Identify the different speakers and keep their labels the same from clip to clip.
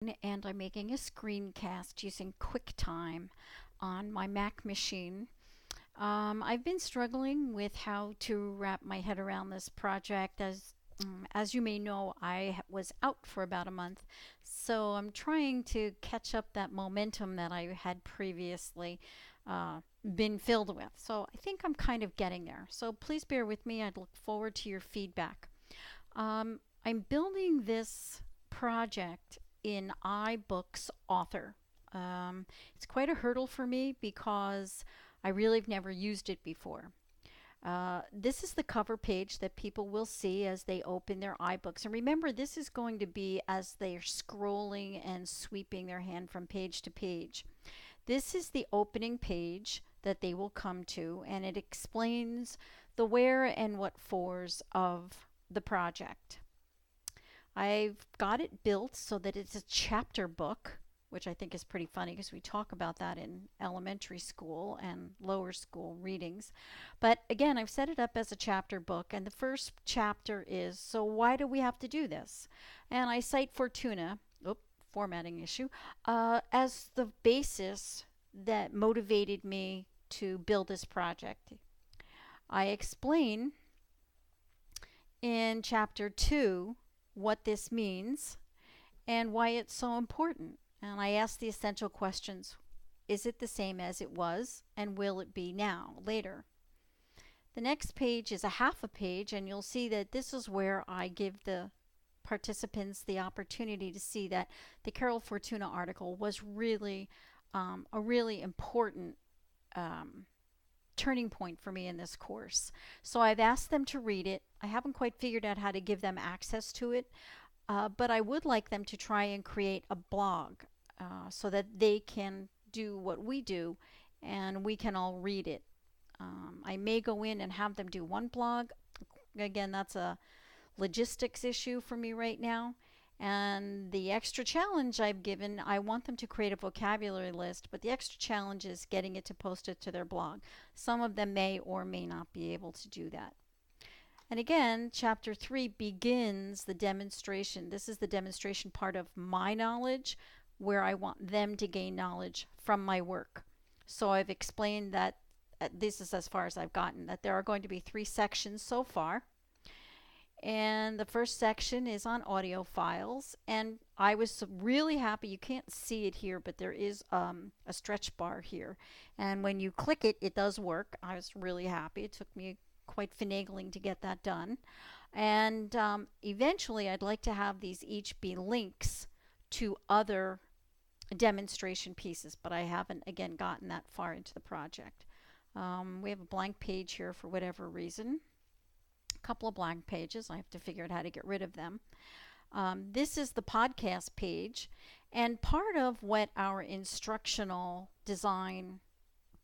Speaker 1: and I'm making a screencast using QuickTime on my Mac machine. I've been struggling with how to wrap my head around this project. As you may know, was out for about a month, so I'm trying to catch up that momentum that I had previously uh, been filled with. So I think I'm kind of getting there. So please bear with me. I'd look forward to your feedback. I'm building this project in iBook's Author. It's quite a hurdle for me because I really have never used it before. This is the cover page that people will see as they open their iBooks. And remember, this is going to be as they're scrolling and sweeping their hand from page to page. This is the opening page that they will come to, and it explains the where and what fors of the project. I've got it built so that it's a chapter book, which I think is pretty funny because we talk about that in elementary school and lower school readings. But again, I've set it up as a chapter book, and the first chapter is, so why do we have to do this? And I cite Fortuna, formatting issue, as the basis that motivated me to build this project. I explain in chapter 2 what this means and why it's so important. And I ask the essential questions. Is it the same as it was, and will it be now, later? The next page is a half a page, and you'll see that this is where I give the participants the opportunity to see that the Carol Fortuna article was really a really important turning point for me in this course. So I've asked them to read it. I haven't quite figured out how to give them access to it, but I would like them to try and create a blog so that they can do what we do and we can all read it. I may go in and have them do one blog. Again, that's a logistics issue for me right now. And the extra challenge I've given, I want them to create a vocabulary list, but the extra challenge is getting it to post it to their blog. Some of them may or may not be able to do that. And again, chapter 3 begins the demonstration. This is the demonstration part of my knowledge, where I want them to gain knowledge from my work. So I've explained that this is as far as I've gotten, that there are going to be 3 sections so far. And the first section is on audio files, and I was really happy. You can't see it here, but there is a stretch bar here, and when you click it, it does work. I was really happy. It took me quite finagling to get that done, and eventually I'd like to have these each be links to other demonstration pieces, but I haven't again gotten that far into the project. We have a blank page here for whatever reason. Couple of blank pages. I have to figure out how to get rid of them. This is the podcast page, and part of what our instructional design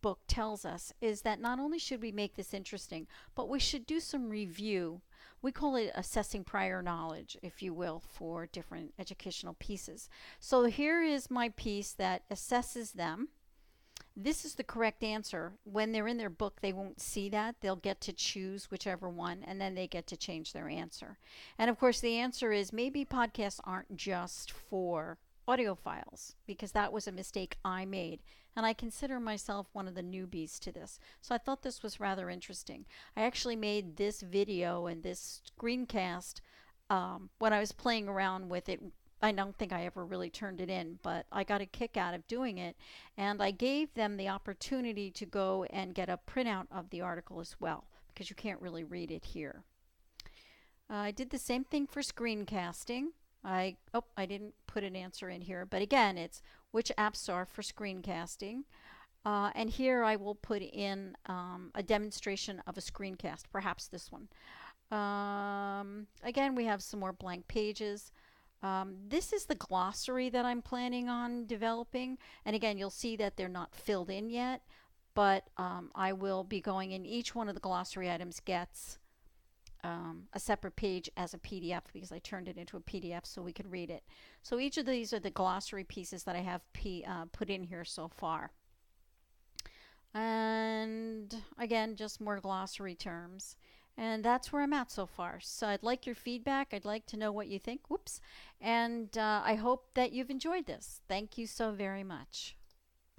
Speaker 1: book tells us is that not only should we make this interesting, but we should do some review. We call it assessing prior knowledge, if you will, for different educational pieces. So here is my piece that assesses them. This is the correct answer. When they're in their book, they won't see that. They'll get to choose whichever one, and then they get to change their answer. And of course, the answer is maybe podcasts aren't just for audio files, because that was a mistake I made. And I consider myself one of the newbies to this. So I thought this was rather interesting. I actually made this video and this screencast when I was playing around with it. I don't think I ever really turned it in, but I got a kick out of doing it, and I gave them the opportunity to go and get a printout of the article as well, because you can't really read it here. I did the same thing for screencasting. I didn't put an answer in here, but again, it's which apps are for screencasting. And here I will put in a demonstration of a screencast, perhaps this one. Again, we have some more blank pages. This is the glossary that I'm planning on developing, and again, you'll see that they're not filled in yet, but I will be going in. Each one of the glossary items gets a separate page as a PDF, because I turned it into a PDF so we could read it. So each of these are the glossary pieces that I have put in here so far. And again, just more glossary terms. And that's where I'm at so far. So I'd like your feedback. I'd like to know what you think. Whoops. And I hope that you've enjoyed this. Thank you so very much.